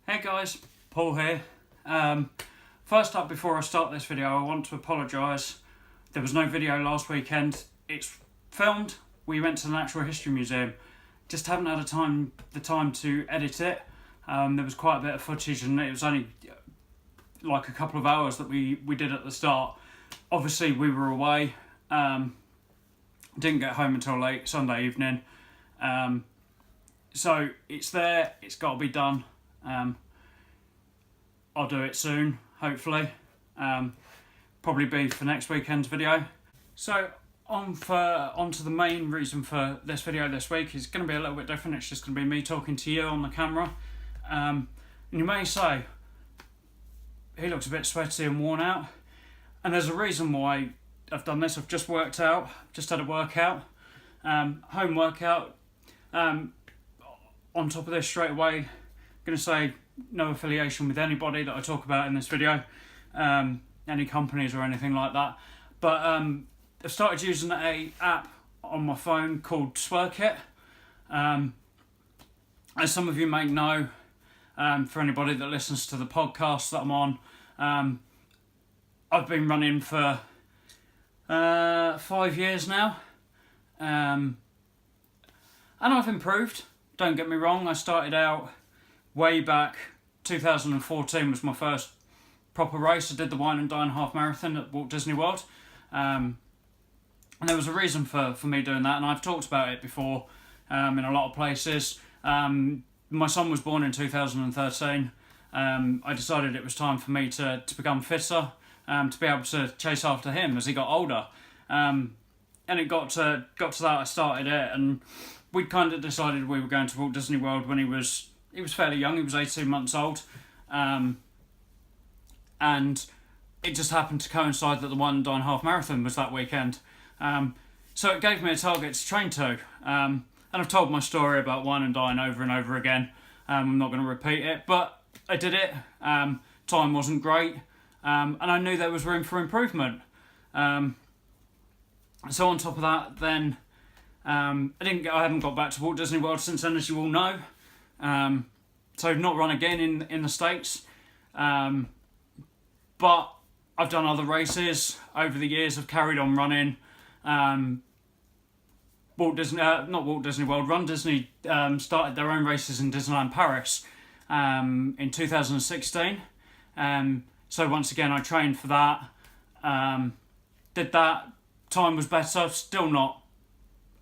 Hey guys, Paul here. First up, before I start this video, I want to apologise. There was no video last weekend. It's filmed. We went to the Natural History Museum. Just haven't had the time to edit it. There was quite a bit of footage and it was only like a couple of hours that we did at the start. Obviously we were away. Didn't get home until late Sunday evening. So it's there, it's got to be done. I'll do it soon, hopefully. Probably be for next weekend's video. So on to the main reason for this video this week. Is going to be a little bit different. It's just going to be me talking to you on the camera. And you may say, he looks a bit sweaty and worn out. And there's a reason why I've done this. I've just worked out, just had a workout, home workout. On top of this, straight away, I'm going to say no affiliation with anybody that I talk about in this video, any companies or anything like that. But I've started using a app on my phone called Swerkit. As some of you may know, for anybody that listens to the podcast that I'm on, I've been running for 5 years now, and I've improved. Don't get me wrong, I started out way back, 2014 was my first proper race. I did the Wine and Dine half marathon at Walt Disney World. And there was a reason for me doing that, and I've talked about it before in a lot of places. My son was born in 2013. I decided it was time for me to become fitter, to be able to chase after him as he got older. And it got to that, I started it, and we'd kind of decided we were going to Walt Disney World when he was fairly young. He was 18 months old, and it just happened to coincide that the Wine and Dine half marathon was that weekend. So it gave me a target to train to, and I've told my story about Wine and Dine over and over again. I'm not going to repeat it, but I did it. Time wasn't great, and I knew there was room for improvement. So on top of that, then I haven't got back to Walt Disney World since then, as you all know. So I've not run again in the States. But I've done other races over the years. I've carried on running. Not Walt Disney World. RunDisney started their own races in Disneyland Paris in 2016. So once again, I trained for that. Did that. Time was better. Still not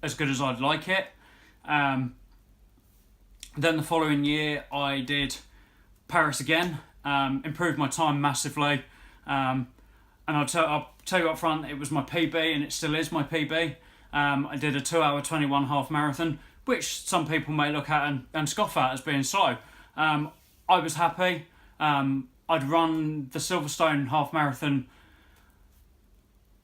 as good as I'd like it. Then the following year, I did Paris again. Improved my time massively. And I'll tell you up front, it was my PB, and it still is my PB. I did a 2-hour 21 half marathon, which some people may look at and scoff at as being slow. I was happy. I'd run the Silverstone half marathon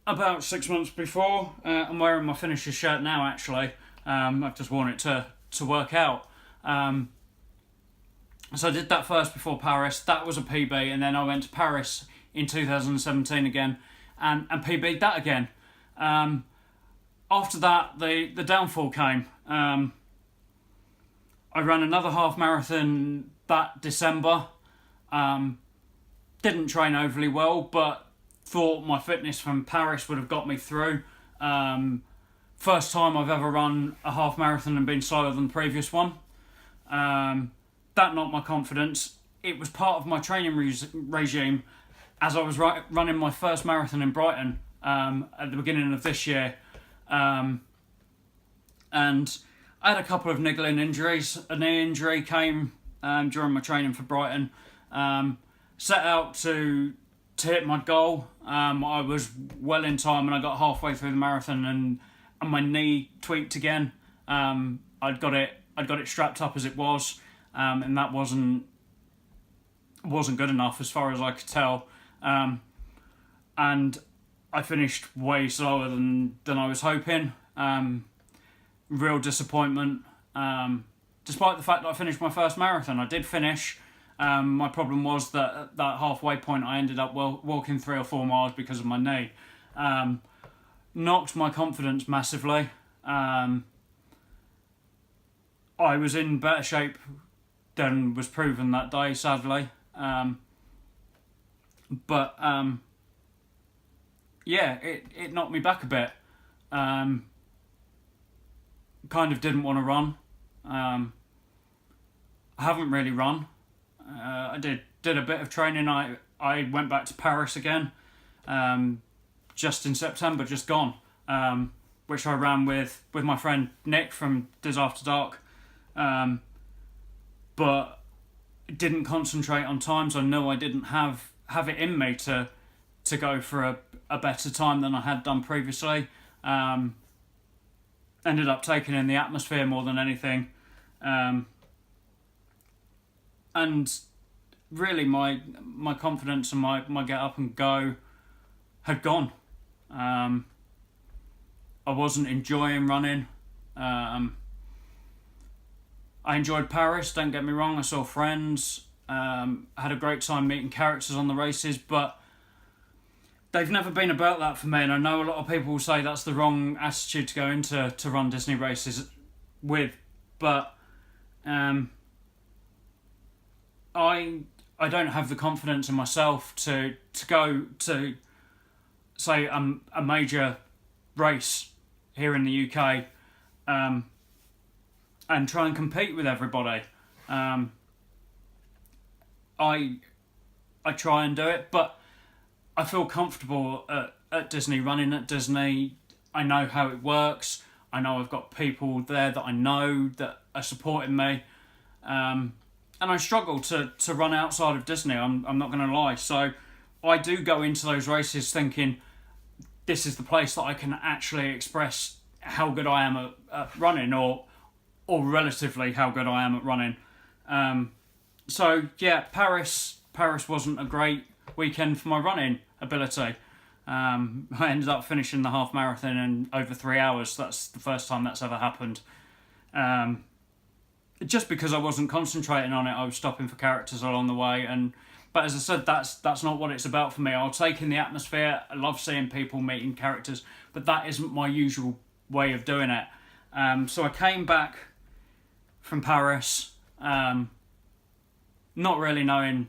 about 6 months before. I'm wearing my finisher shirt now, actually. I've just worn it to work out. So I did that first before Paris. That was a PB, and then I went to Paris in 2017 again and PB'd that again. After that, the downfall came. I ran another half marathon that December. Didn't train overly well, but thought my fitness from Paris would have got me through. First time I've ever run a half marathon and been slower than the previous one. That knocked my confidence. It was part of my training regime as I was running my first marathon in Brighton at the beginning of this year. And I had a couple of niggling injuries. A knee injury came during my training for Brighton. Set out to hit my goal. I was well in time, and I got halfway through the marathon, and my knee tweaked again. I'd got it strapped up as it was, and that wasn't good enough as far as I could tell. And I finished way slower than I was hoping. Real disappointment. Despite the fact that I finished my first marathon, I did finish. My problem was that at that halfway point I ended up walking 3 or 4 miles because of my knee. Knocked my confidence massively. I was in better shape than was proven that day, sadly. But it knocked me back a bit. Kind of didn't want to run. I haven't really run. I did a bit of training. I went back to Paris again, just in September, just gone, which I ran with my friend Nick from Diz After Dark, but didn't concentrate on times. I know I didn't have it in me to go for a better time than I had done previously. Ended up taking in the atmosphere more than anything, and really my confidence and my get up and go had gone. I wasn't enjoying running. I enjoyed Paris, don't get me wrong. I saw friends, had a great time meeting characters on the races, but they've never been about that for me. And I know a lot of people will say that's the wrong attitude to go into Run Disney races with, but I don't have the confidence in myself to go to, say, a major race here in the UK, and try and compete with everybody. I try and do it, but I feel comfortable at Disney, running at Disney. I know how it works. I know I've got people there that I know that are supporting me. And I struggle to run outside of Disney, I'm not going to lie. So I do go into those races thinking this is the place that I can actually express how good I am at running, or relatively how good I am at running. So yeah, Paris wasn't a great weekend for my running ability. I ended up finishing the half marathon in over 3 hours. That's the first time that's ever happened. Just because I wasn't concentrating on it, I was stopping for characters along the way. But as I said, that's not what it's about for me. I'll take in the atmosphere. I love seeing people, meeting characters, but that isn't my usual way of doing it. So I came back from Paris, not really knowing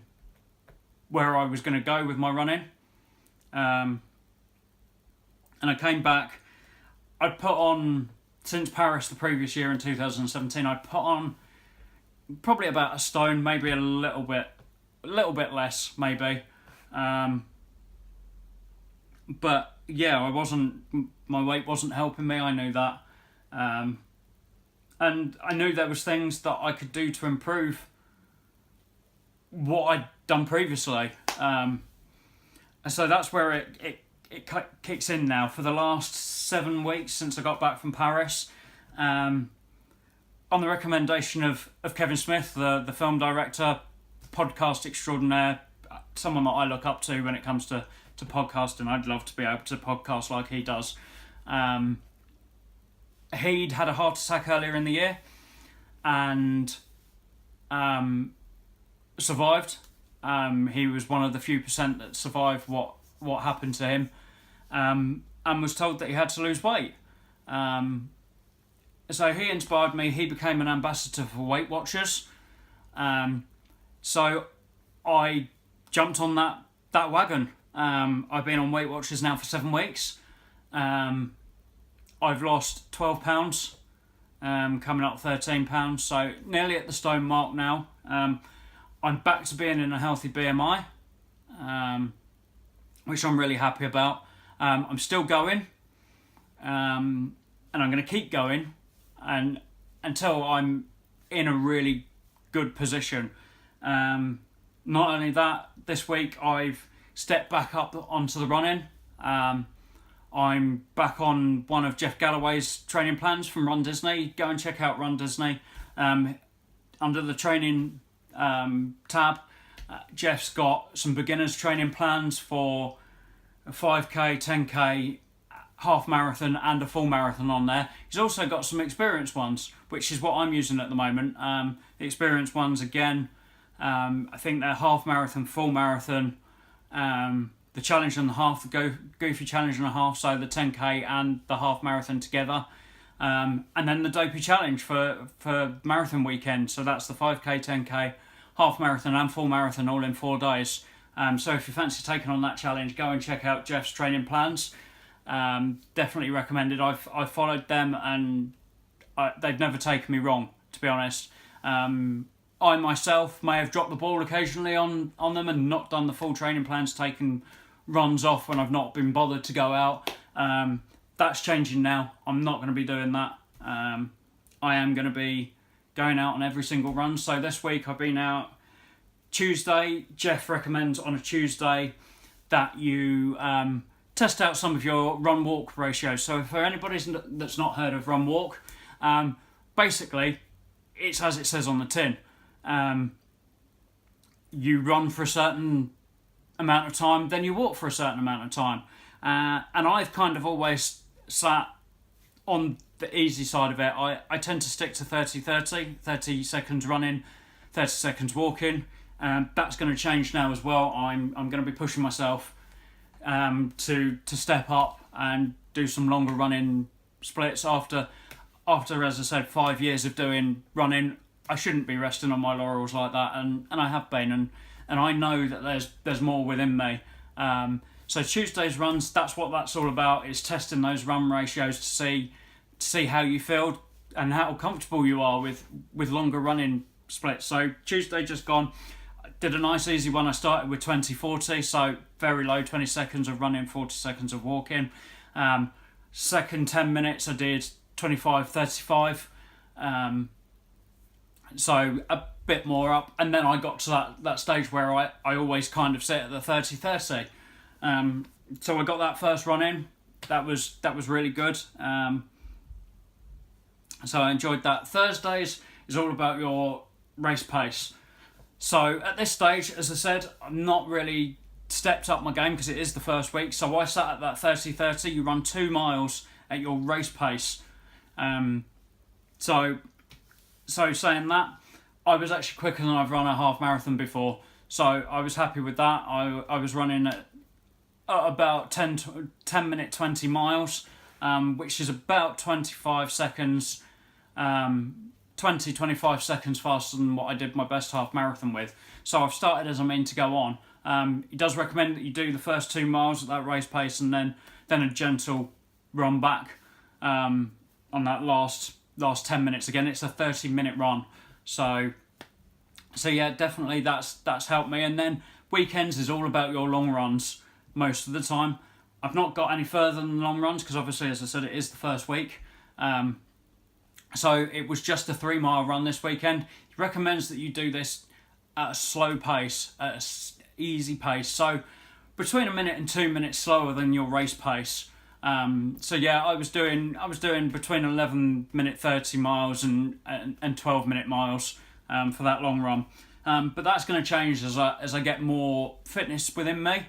where I was going to go with my running. And I came back. I'd put on, since Paris the previous year in 2017, I'd put on probably about a stone, maybe a little bit less, maybe. But yeah, my weight wasn't helping me. I knew that. And I knew there was things that I could do to improve what I'd done previously. So that's where it kicks in now. For the last 7 weeks since I got back from Paris, on the recommendation of Kevin Smith, the film director, podcast extraordinaire, someone that I look up to when it comes to podcasting. I'd love to be able to podcast like he does. He'd had a heart attack earlier in the year and survived. He was one of the few percent that survived what happened to him, and was told that he had to lose weight. So he inspired me. He became an ambassador for Weight Watchers. So I jumped on that wagon. I've been on Weight Watchers now for 7 weeks. I've lost 12 pounds, coming up 13 pounds, so nearly at the stone mark now. I'm back to being in a healthy BMI, which I'm really happy about. I'm still going, and I'm going to keep going and until I'm in a really good position. Not only that, this week I've stepped back up onto the running. I'm back on one of Jeff Galloway's training plans from RunDisney. Go and check out RunDisney. Under the training tab, Jeff's got some beginners training plans for a 5k, 10k, half marathon and a full marathon on there. He's also got some experienced ones, which is what I'm using at the moment. The experienced ones, again, I think they're half marathon, full marathon, the challenge and the half, the goofy challenge and a half, so the 10k and the half marathon together. And then the Dopey Challenge for marathon weekend. So that's the 5k, 10k, half marathon and full marathon all in 4 days. So if you fancy taking on that challenge, go and check out Jeff's training plans. Definitely recommended. I've followed them and they've never taken me wrong, to be honest. I myself may have dropped the ball occasionally on them and not done the full training plans, taken runs off when I've not been bothered to go out. That's changing now. I'm not going to be doing that. I am going to be going out on every single run. So this week I've been out Tuesday. Jeff recommends on a Tuesday that you test out some of your run-walk ratios. So for anybody that's not heard of run-walk, basically it's as it says on the tin. You run for a certain amount of time, then you walk for a certain amount of time. And I've kind of always sat on the easy side of it. I tend to stick to 30 seconds running, 30 seconds walking. That's going to change now as well. I'm going to be pushing myself to step up and do some longer running splits after, as I said, 5 years of doing running. I shouldn't be resting on my laurels like that, and I have been, and I know that there's more within me. So Tuesday's runs, that's what that's all about, is testing those run ratios to see how you feel and how comfortable you are with longer running splits. So Tuesday just gone, did a nice easy one. I started with 20-40, so very low, 20 seconds of running, 40 seconds of walking. Second 10 minutes I did 25-35. So a bit more up, and then I got to that stage where I always kind of sit at the 30-30. So I got that first run in. That was really good. So I enjoyed that. Thursdays is all about your race pace. So at this stage, as I said, I'm not really stepped up my game because it is the first week. So I sat at that 30-30. You run 2 miles at your race pace. So saying that, I was actually quicker than I've run a half marathon before. So I was happy with that. I was running at about 10 minute 20 miles, which is about 25 seconds, 25 seconds faster than what I did my best half marathon with. So I've started as I mean to go on. He does recommend that you do the first 2 miles at that race pace and then a gentle run back on that last 10 minutes. Again, it's a 30-minute run. So yeah, definitely that's helped me. And then weekends is all about your long runs most of the time. I've not got any further than long runs because obviously, as I said, it is the first week. So it was just a 3-mile run this weekend. He recommends that you do this at a slow pace, at an easy pace. So between a minute and 2 minutes slower than your race pace. So yeah, I was doing between 11-minute 30 miles and 12-minute miles for that long run. But that's going to change as I get more fitness within me.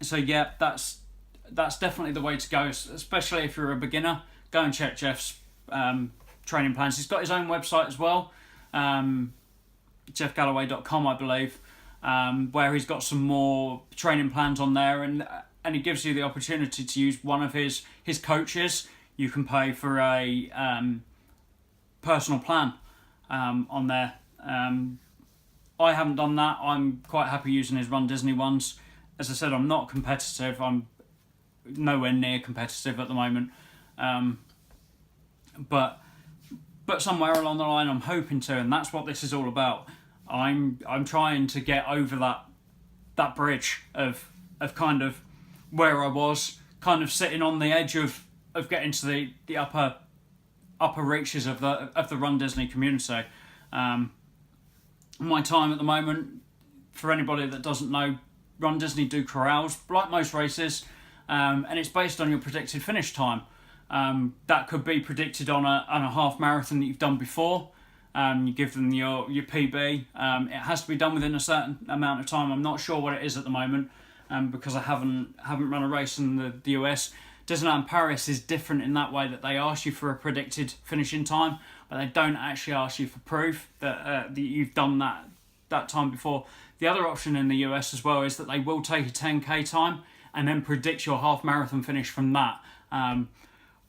So yeah, that's definitely the way to go, especially if you're a beginner. Go and check Jeff's training plans. He's got his own website as well, jeffgalloway.com, I believe, where he's got some more training plans on there, and he gives you the opportunity to use one of his coaches. You can pay for a personal plan on there. I haven't done that. I'm quite happy using his RunDisney ones. As I said, I'm not competitive. I'm nowhere near competitive at the moment. But somewhere along the line, I'm hoping to, and that's what this is all about. I'm trying to get over that bridge of kind of where I was, kind of sitting on the edge of getting to the upper reaches of the RunDisney community. My time at the moment, for anybody that doesn't know, RunDisney do corrals like most races, and it's based on your predicted finish time. That could be predicted on a half marathon that you've done before. You give them your PB. It has to be done within a certain amount of time. I'm not sure what it is at the moment, because I haven't run a race in the US. Disneyland Paris is different in that way that they ask you for a predicted finishing time, but they don't actually ask you for proof that you've done that time before. The other option in the US as well is that they will take a 10k time and then predict your half marathon finish from that.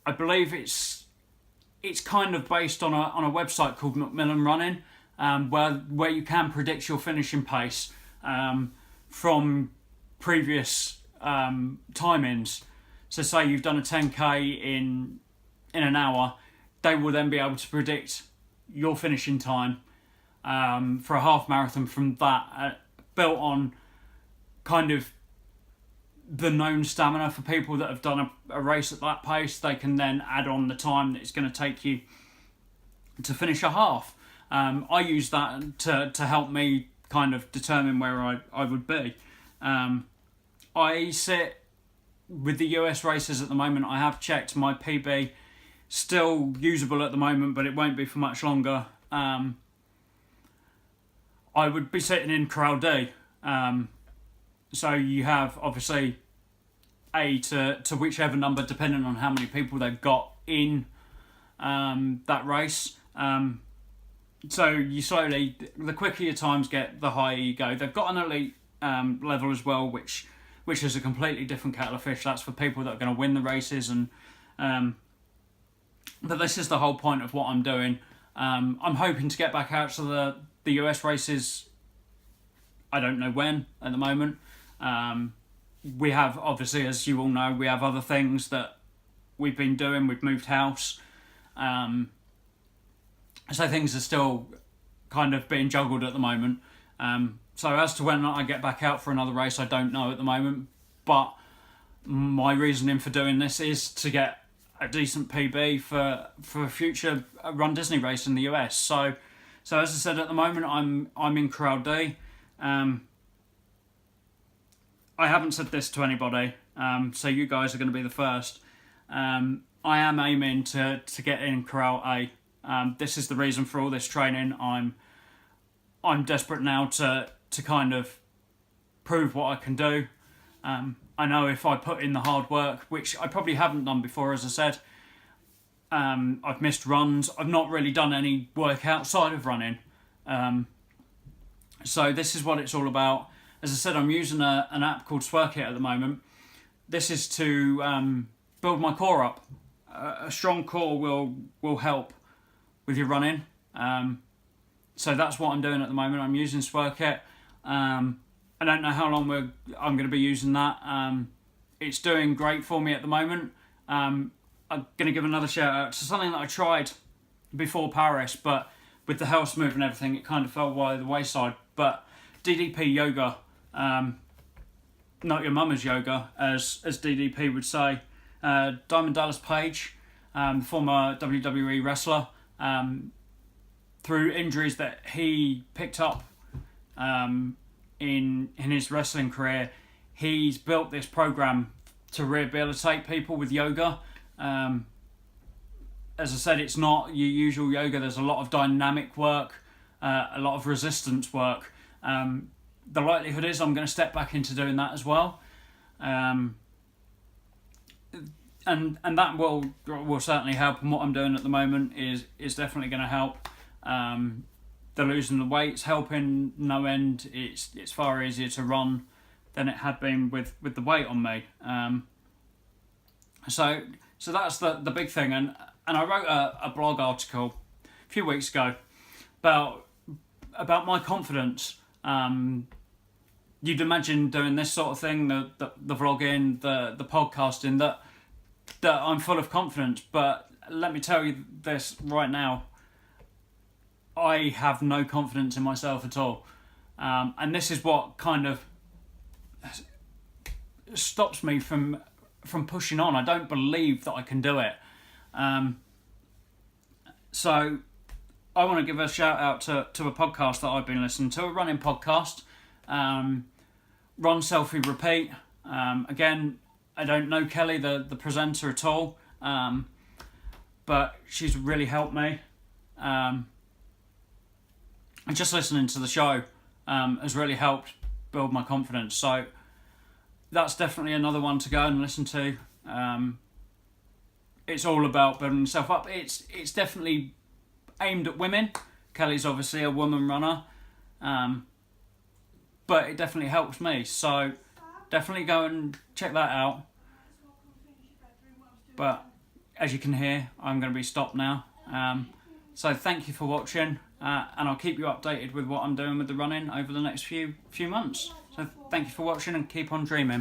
I believe it's kind of based on a website called Macmillan Running, where you can predict your finishing pace from previous timings. So say you've done a 10k in an hour, they will then be able to predict your finishing time for a half marathon from that, built on kind of the known stamina for people that have done a race at that pace. They can then add on the time that it's going to take you to finish a half. I use that to help me kind of determine where I would be. I sit with the US races at the moment. I have checked my PB, still usable at the moment, but it won't be for much longer. I would be sitting in Corral D. So you have obviously A to whichever number, depending on how many people they've got in that race. So you slowly, the quicker your times get, the higher you go. They've got an elite level as well, which is a completely different kettle of fish. That's for people that are going to win the races. And but this is the whole point of what I'm doing. I'm hoping to get back out to the US races. I don't know when at the moment. We have, obviously, as you all know, we have other things that we've been doing. We've moved house. So things are still kind of being juggled at the moment. So as to when I get back out for another race, I don't know at the moment. But my reasoning for doing this is to get a decent PB for a future Run Disney race in the US. So as I said, at the moment, I'm in Corral D. I haven't said this to anybody, so you guys are going to be the first. I am aiming to get in Corral A. This is the reason for all this training. I'm desperate now to kind of prove what I can do. I know if I put in the hard work, which I probably haven't done before, as I said, I've missed runs. I've not really done any work outside of running. So this is what it's all about. As I said, I'm using an app called Swerkit at the moment. This is to build my core up. A strong core will help with your running. So that's what I'm doing at the moment. I'm using Swerkit. I don't know how long I'm going to be using that. It's doing great for me at the moment. I'm going to give another shout out to something that I tried before Paris, but with the health move and everything, it kind of fell by the wayside. But DDP yoga, not your mama's yoga, as DDP would say. Diamond Dallas Page, former WWE wrestler, through injuries that he picked up in his wrestling career, he's built this program to rehabilitate people with yoga. As I said, it's not your usual yoga. There's a lot of dynamic work, a lot of resistance work. The likelihood is I'm going to step back into doing that as well. And that will certainly help. And what I'm doing at the moment is definitely going to help. The losing the weight's helping no end. It's far easier to run than it had been with the weight on me. So that's the big thing. And I wrote a blog article a few weeks ago about my confidence. You'd imagine doing this sort of thing, the vlogging, the podcasting, that I'm full of confidence. But let me tell you this right now, I have no confidence in myself at all. And this is what kind of stops me from pushing on. I don't believe that I can do it. So I want to give a shout out to a podcast that I've been listening to, a running podcast, Run Selfie Repeat. Again, I don't know Kelly, the presenter, at all, but she's really helped me. And just listening to the show has really helped build my confidence. So that's definitely another one to go and listen to. It's all about building yourself up. It's definitely aimed at women. Kelly's obviously a woman runner, but it definitely helps me. So definitely go and check that out. But as you can hear, I'm going to be stopped now. So thank you for watching, and I'll keep you updated with what I'm doing with the running over the next few months. So thank you for watching, and keep on dreaming.